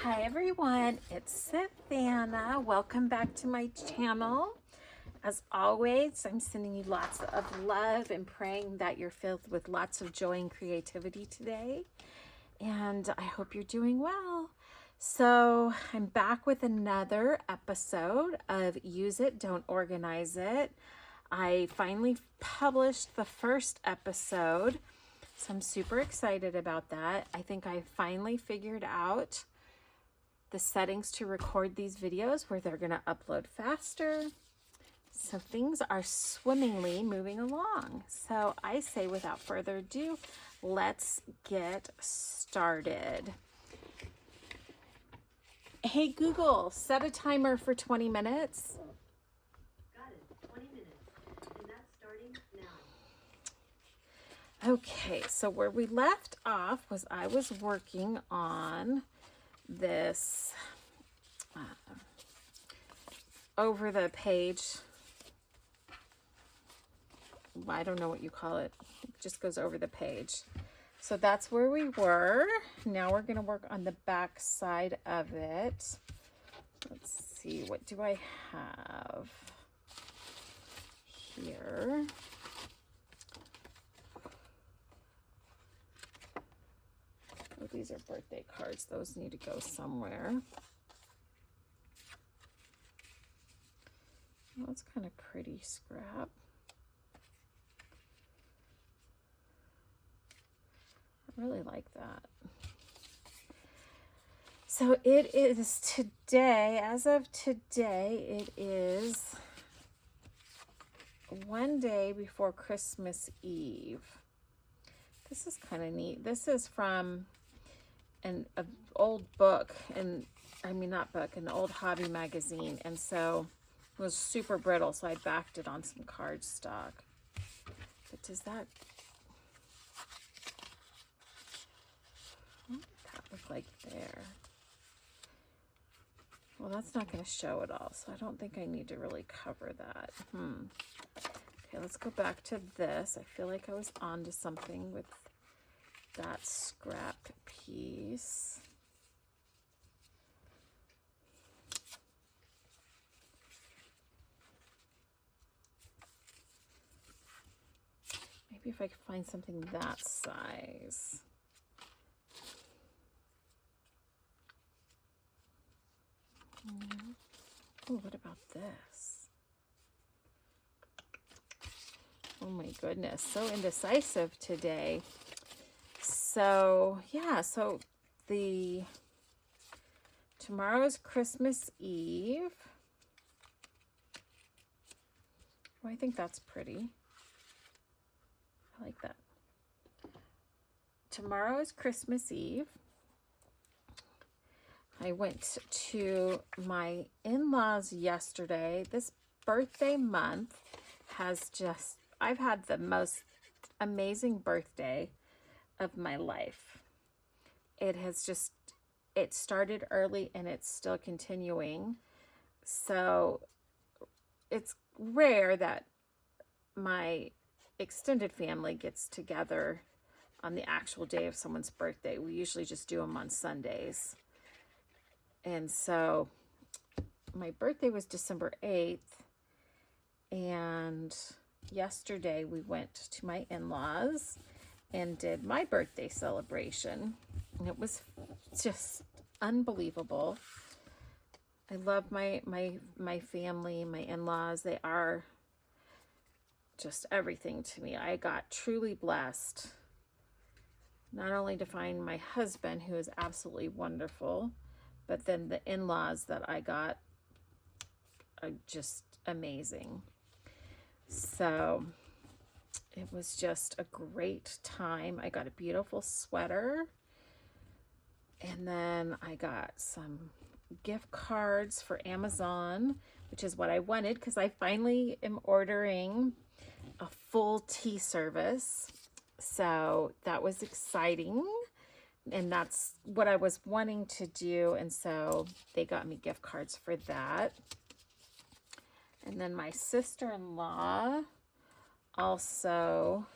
Hi everyone, it's Savannah. Welcome back to my channel. As always, I'm sending you lots of love and praying that you're filled with lots of joy and creativity today. And I hope you're doing well. So I'm back with another episode of Use It, Don't Organize It. I finally published the first episode, so I'm super excited about that. I think I finally figured out the settings to record these videos where they're going to upload faster. So things are swimmingly moving along. So I say without further ado, let's get started. Hey Google, set a timer for 20 minutes. Got it, 20 minutes, and that's starting now. Okay, so where we left off was I was working on this over the page. I don't know what you call it. It just goes over the page. So that's where we were. Now we're going to work on the back side of it. Let's see, what do I have here? Oh, these are birthday cards. Those need to go somewhere. Oh, that's kind of pretty scrap. I really like that. So it is today, as of today, it is one day before Christmas Eve. This is kind of neat. This is from an old book, and I mean not book, an old hobby magazine, and so it was super brittle, so I backed it on some cardstock. But does that, what does that look like there? Well, that's not going to show it all, so I don't think I need to really cover that. Okay, let's go back to this. I feel like I was onto something with that scrap piece. Maybe if I could find something that size. Oh, what about this? Oh my goodness, so indecisive today. So yeah, so tomorrow's Christmas Eve. Oh, I think that's pretty. I like that. Tomorrow is Christmas Eve. I went to my in-laws yesterday. This birthday month has just, I've had the most amazing birthday of my life. It has just, it started early and it's still continuing. So it's rare that my extended family gets together on the actual day of someone's birthday. We usually just do them on Sundays. And so my birthday was December 8th, and yesterday we went to my in-laws and did my birthday celebration, and it was just unbelievable. I love my family, my in-laws. They are just everything to me. I got truly blessed, not only to find my husband, who is absolutely wonderful, but then the in-laws that I got are just amazing. So it was just a great time. I got a beautiful sweater, and then I got some gift cards for Amazon, which is what I wanted because I finally am ordering a full tea service. So that was exciting, and that's what I was wanting to do, and so they got me gift cards for that. And then my sister-in-law also,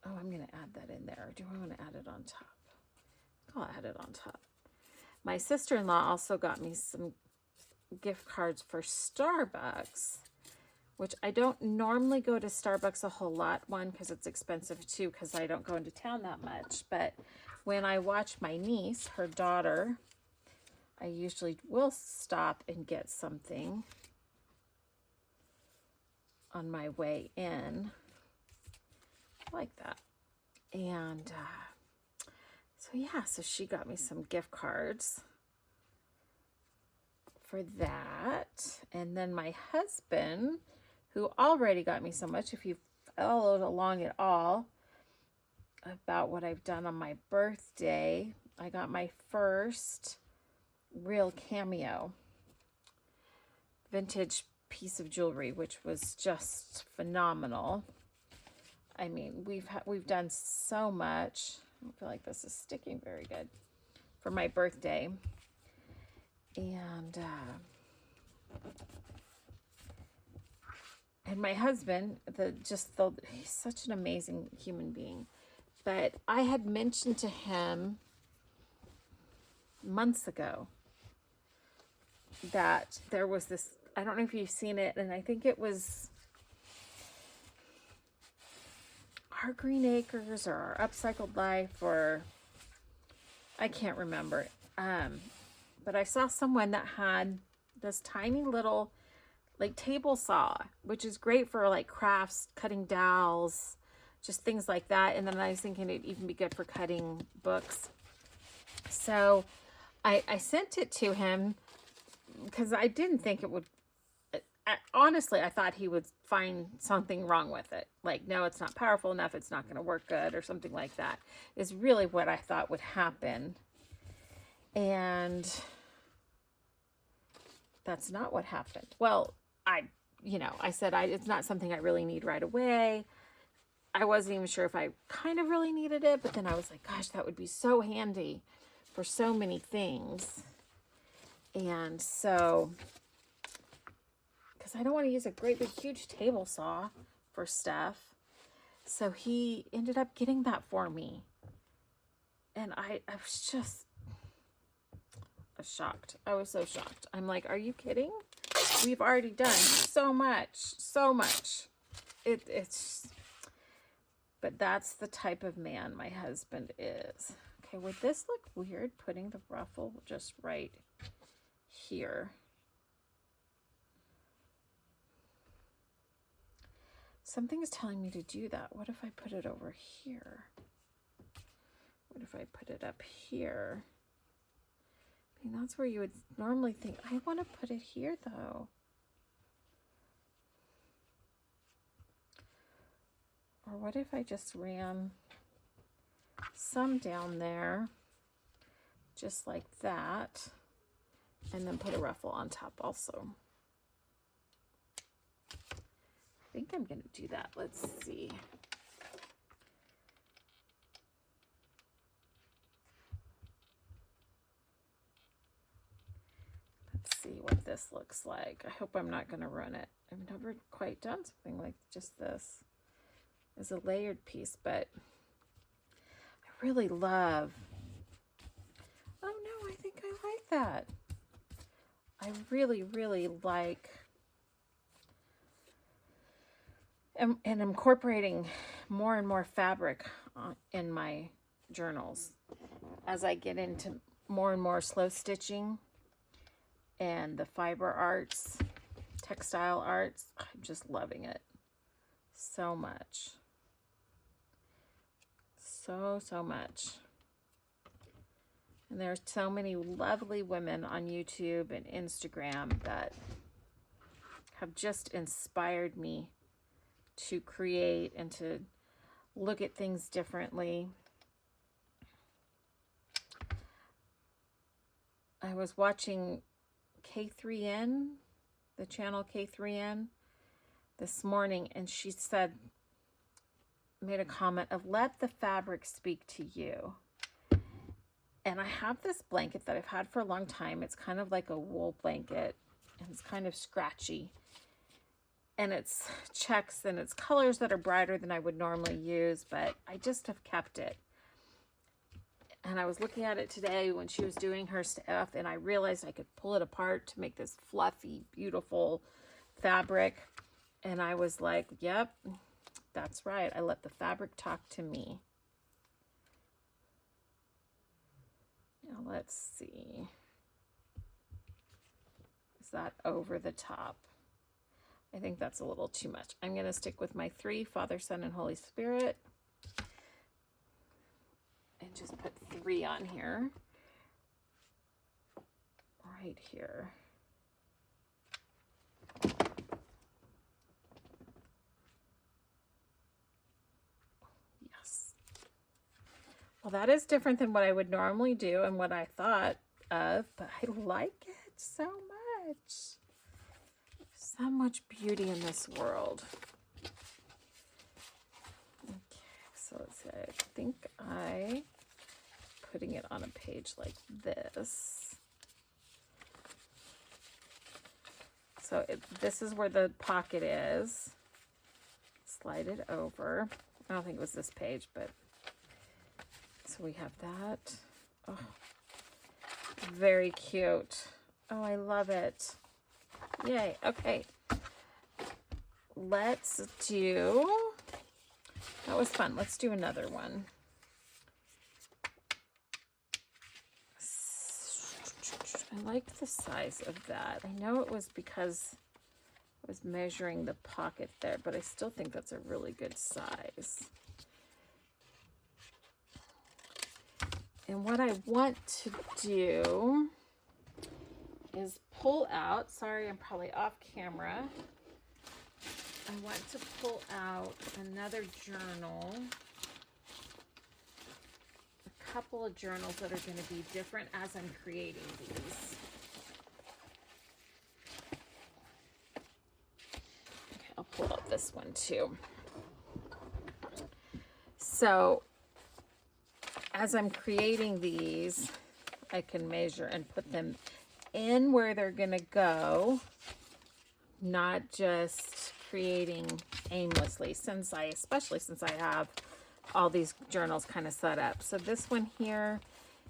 oh, I'm going to add that in there. Or do I want to add it on top? I'll add it on top. My sister-in-law also got me some gift cards for Starbucks, which I don't normally go to Starbucks a whole lot. One, because it's expensive. Two, because I don't go into town that much. But when I watch my niece, her daughter, I usually will stop and get something on my way in. I like that. And so yeah, so she got me some gift cards for that. And then my husband, who already got me so much, if you followed along at all about what I've done on my birthday, I got my first real cameo vintage piece of jewelry, which was just phenomenal. I mean, we've done so much. I don't feel like this is sticking very good for my birthday. And my husband, he's such an amazing human being. But I had mentioned to him months ago that there was this, I don't know if you've seen it, and I think it was Our Green Acres or Our Upcycled Life, or I can't remember. But I saw someone that had this tiny little like table saw, which is great for like crafts, cutting dowels, just things like that. And then I was thinking it'd even be good for cutting books. So I sent it to him because I didn't think it would, honestly, I thought he would find something wrong with it. Like, no, it's not powerful enough. It's not going to work good or something like that is really what I thought would happen. And that's not what happened. Well, I said it's not something I really need right away. I wasn't even sure if I kind of really needed it, but then I was like, gosh, that would be so handy for so many things. And so, because I don't want to use a great big huge table saw for stuff. So he ended up getting that for me. And I was shocked. I was so shocked. I'm like, are you kidding? We've already done so much. But that's the type of man my husband is. Okay, would this look weird putting the ruffle just right here? Something is telling me to do that. What if I put it over here? What if I put it up here? I mean, that's where you would normally think, I want to put it here though. Or what if I just ran some down there, just like that, and then put a ruffle on top also. I think I'm going to do that. Let's see. Let's see what this looks like. I hope I'm not going to ruin it. I've never quite done something like just this as a layered piece, but I really love, oh no, I think I like that. I really, really like and incorporating more and more fabric in my journals as I get into more and more slow stitching and the fiber arts, textile arts. I'm just loving it so much. So much. And there's so many lovely women on YouTube and Instagram that have just inspired me to create and to look at things differently. I was watching K3N, the channel K3N, this morning, and she made a comment of let the fabric speak to you. And I have this blanket that I've had for a long time. It's kind of like a wool blanket, and it's kind of scratchy. And it's checks and it's colors that are brighter than I would normally use, but I just have kept it. And I was looking at it today when she was doing her stuff, and I realized I could pull it apart to make this fluffy, beautiful fabric. And I was like, yep, that's right. I let the fabric talk to me. Now let's see. Is that over the top? I think that's a little too much. I'm going to stick with my 3, Father, Son, and Holy Spirit. And just put 3 on here. Right here. Yes. Well, that is different than what I would normally do and what I thought of, but I like it so much. So much beauty in this world. Okay, so let's see. I think I putting it on a page like this. So this is where the pocket is. Slide it over. I don't think it was this page, but so we have that. Oh, very cute. Oh, I love it. Yay. Okay. Let's do, that was fun. Let's do another one. I like the size of that. I know it was because I was measuring the pocket there, but I still think that's a really good size. And what I want to do is pull out, sorry, I'm probably off camera. I want to pull out another journal, a couple of journals that are going to be different as I'm creating these. Okay, I'll pull out this one too. So as I'm creating these, I can measure and put them in where they're going to go, not just creating aimlessly, especially since I have all these journals kind of set up. So this one here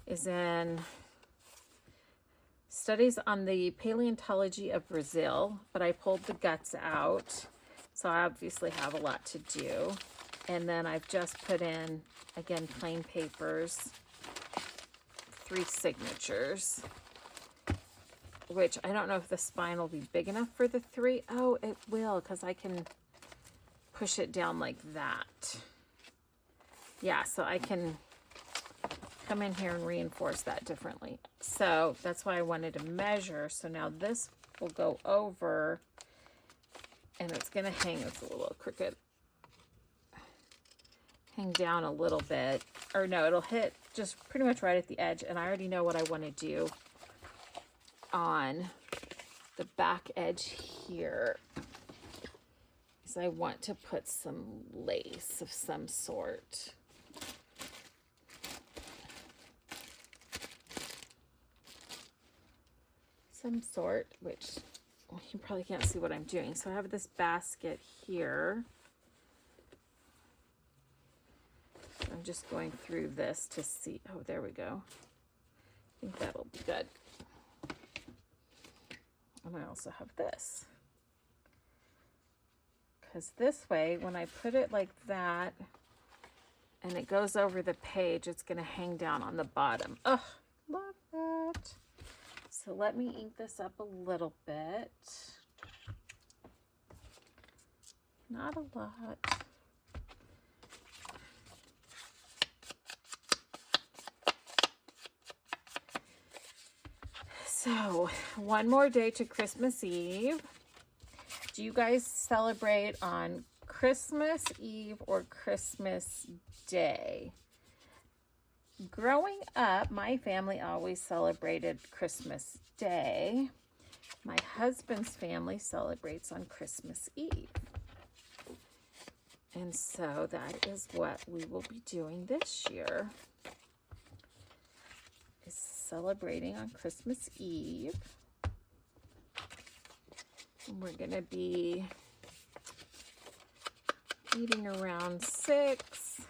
is in Studies on the Paleontology of Brazil, but I pulled the guts out, so I obviously have a lot to do. And then I've just put in, again, plain papers, 3 signatures, which I don't know if the spine will be big enough for the 3. Oh, it will, because I can push it down like that. Yeah, so I can come in here and reinforce that differently. So that's why I wanted to measure. So now this will go over, and it's going to hang, it's a little crooked, hang down a little bit. Or no, it'll hit just pretty much right at the edge, and I already know what I want to do on the back edge here, is I want to put some lace of some sort. Which you probably can't see what I'm doing. So I have this basket here. I'm just going through this to see. Oh, there we go. I think that'll be good. And I also have this. Because this way, when I put it like that, and it goes over the page, it's going to hang down on the bottom. Oh, love that. So let me ink this up a little bit. Not a lot. So, one more day to Christmas Eve. Do you guys celebrate on Christmas Eve or Christmas Day? Growing up, my family always celebrated Christmas Day. My husband's family celebrates on Christmas Eve. And so that is what we will be doing this year, is celebrating on Christmas Eve. And we're going to be eating around 6.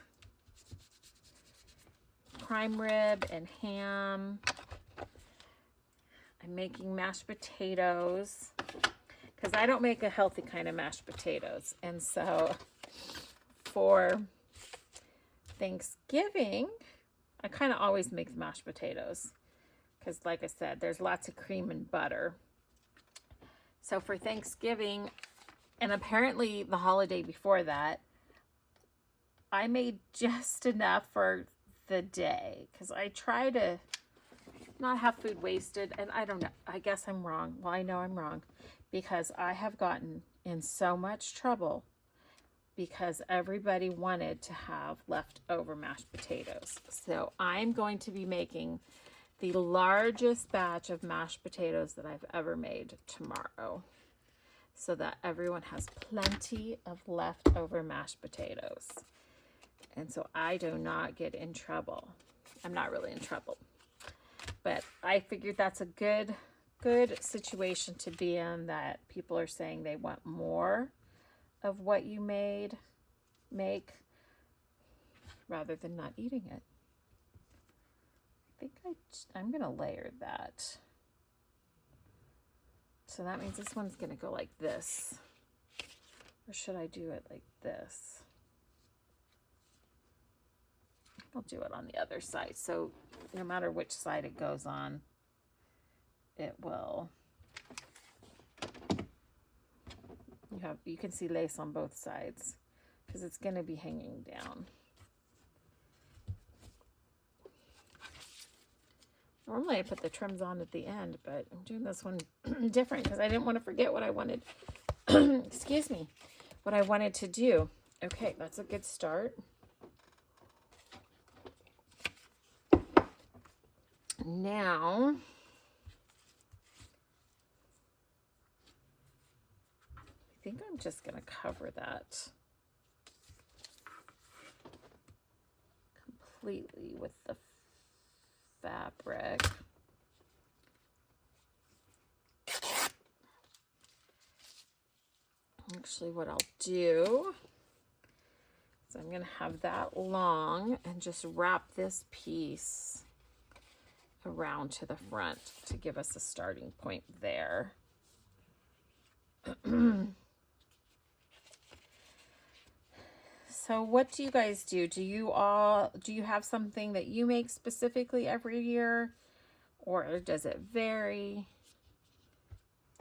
prime rib and ham. I'm making mashed potatoes because I don't make a healthy kind of mashed potatoes. And so for Thanksgiving, I kind of always make mashed potatoes because, like I said, there's lots of cream and butter. So for Thanksgiving, and apparently the holiday before that, I made just enough for the day because I try to not have food wasted. And I don't know, I guess I'm wrong. Well, I know I'm wrong because I have gotten in so much trouble because everybody wanted to have leftover mashed potatoes. So I'm going to be making the largest batch of mashed potatoes that I've ever made tomorrow so that everyone has plenty of leftover mashed potatoes. And so I do not get in trouble. I'm not really in trouble. But I figured that's a good situation to be in, that people are saying they want more of what you make rather than not eating it. I think I'm going to layer that. So that means this one's going to go like this. Or should I do it like this? I'll do it on the other side. So no matter which side it goes on, it will. You can see lace on both sides because it's going to be hanging down. Normally I put the trims on at the end, but I'm doing this one different because I didn't want to forget what I wanted. Excuse me. What I wanted to do. Okay, that's a good start. Now, I think I'm just going to cover that completely with the fabric. Actually, what I'll do is I'm going to have that long and just wrap this piece around to the front to give us a starting point there. So what do you guys do? Do you have something that you make specifically every year, or does it vary?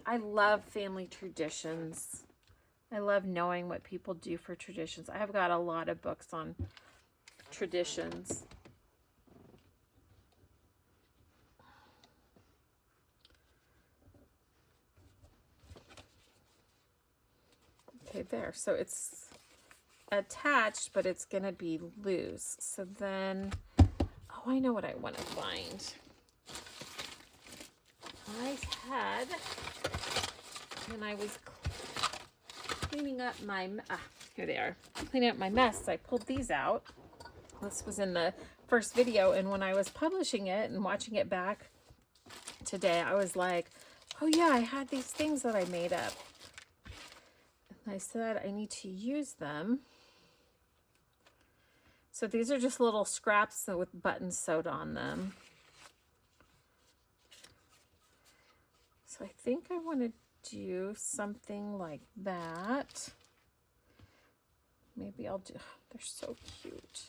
I love family traditions. I love knowing what people do for traditions. I have got a lot of books on traditions. Okay, there. So it's attached, but it's going to be loose. So then, oh, I know what I want to find. I had, when I was cleaning up my, here they are, cleaning up my mess, I pulled these out. This was in the first video, and when I was publishing it and watching it back today, I was like, oh yeah, I had these things that I made up. And I said I need to use them. So these are just little scraps with buttons sewed on them. So I think I want to do something like that. Maybe I'll do, they're so cute.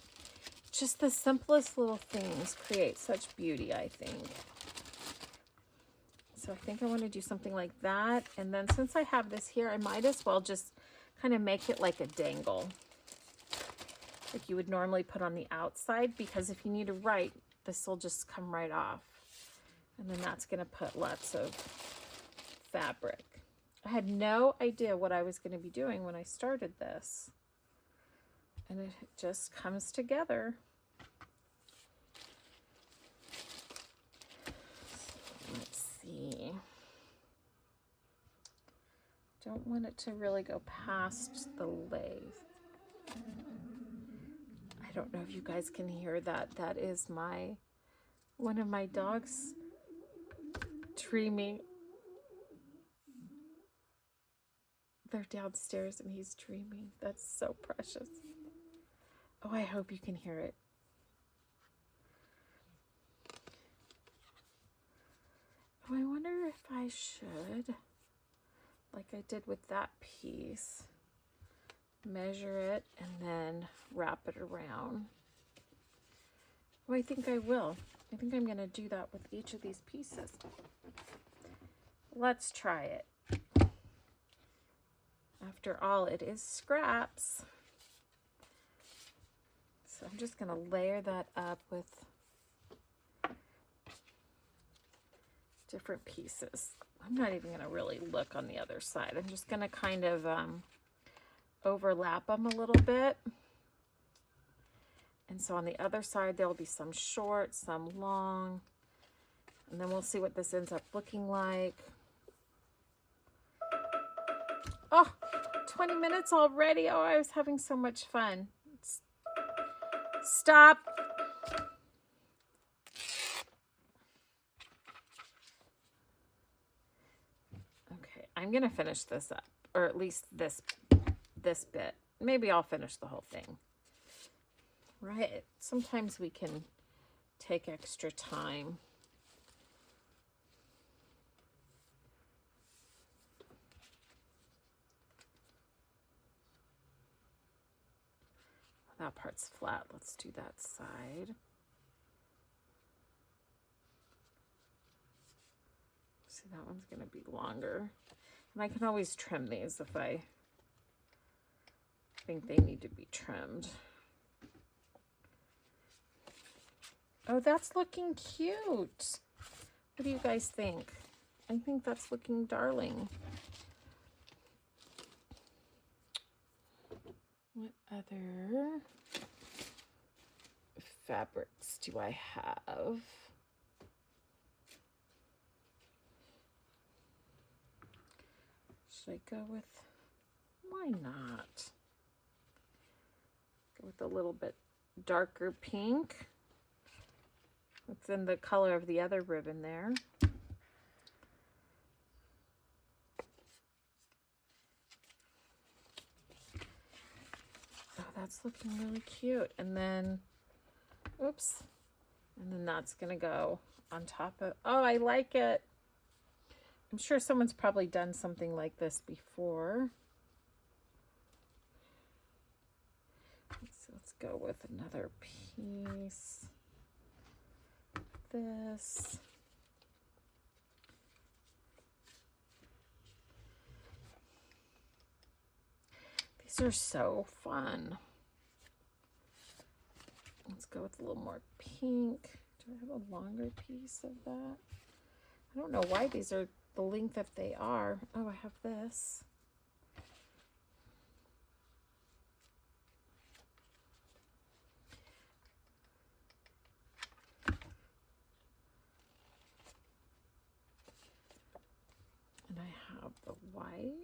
Just the simplest little things create such beauty, I think. So I think I want to do something like that. And then since I have this here, I might as well just kind of make it like a dangle, like you would normally put on the outside, because if you need to write, this will just come right off. And then that's going to put lots of fabric. I had no idea what I was going to be doing when I started this. And it just comes together. Let's see. Don't want it to really go past the lathe. I don't know if you guys can hear that. That is one of my dogs dreaming. They're downstairs and he's dreaming. That's so precious. Oh, I hope you can hear it. I should, like I did with that piece, measure it and then wrap it around. Well, I think I will. I think I'm going to do that with each of these pieces. Let's try it. After all, it is scraps. So I'm just going to layer that up with different pieces. I'm not even going to really look on the other side. I'm just going to kind of overlap them a little bit. And so on the other side, there'll be some short, some long. And then we'll see what this ends up looking like. Oh, 20 minutes already. Oh, I was having so much fun. Stop. Okay, I'm going to finish this up, or at least this bit. Maybe I'll finish the whole thing. Right? Sometimes we can take extra time. That part's flat. Let's do that side. See, that one's going to be longer. And I can always trim these if I think they need to be trimmed. Oh, that's looking cute. What do you guys think? I think that's looking darling. What other fabrics do I have? Should I go with, why not? Go with a little bit darker pink. It's in the color of the other ribbon there. Oh, that's looking really cute. And then, oops. And then that's gonna go on top of, oh, I like it. I'm sure someone's probably done something like this before. So let's go with another piece. This. These are so fun. Let's go with a little more pink. Do I have a longer piece of that? I don't know why these are the length that they are. Oh, I have this. And I have the white.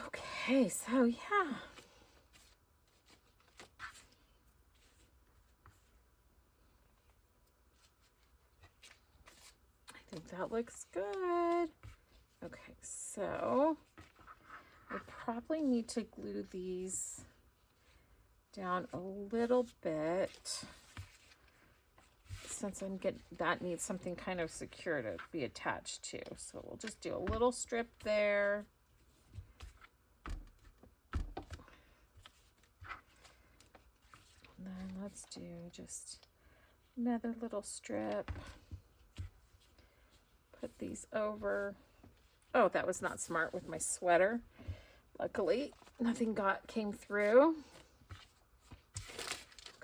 Okay, so yeah. I think that looks good. Okay, so I probably need to glue these down a little bit since that needs something kind of secure to be attached to. So we'll just do a little strip there. And then let's do just another little strip. Put these over. Oh, that was not smart with my sweater. Luckily, nothing came through.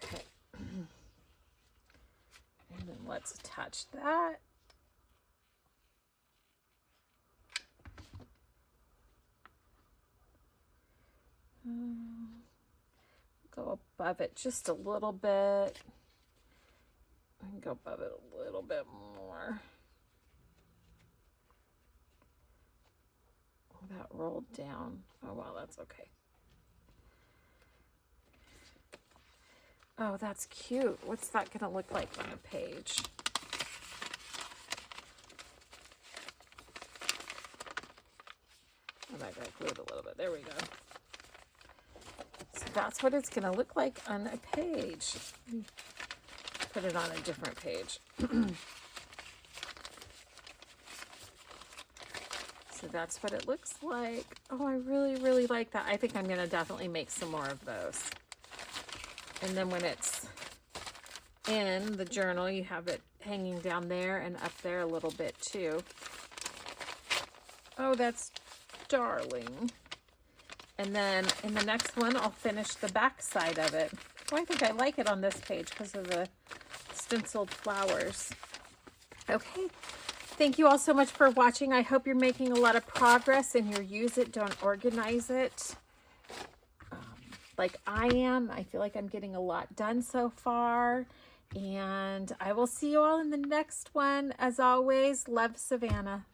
Okay. And then let's attach that. Go above it just a little bit. I can go above it a little bit more. That rolled down. Oh, well, that's okay. Oh, that's cute. What's that going to look like on a page? Oh, I got glued a little bit. There we go. that's what it's going to look like on a page. Put it on a different page. So that's what it looks like. Oh, I really, really like that. I think I'm going to definitely make some more of those. And then when it's in the journal, you have it hanging down there and up there a little bit too. Oh, that's darling. And then in the next one, I'll finish the back side of it. Oh, I think I like it on this page because of the stenciled flowers. Okay. Thank you all so much for watching. I hope you're making a lot of progress in your use it, don't organize it. Like I am. I feel like I'm getting a lot done so far. And I will see you all in the next one. As always, love, Savannah.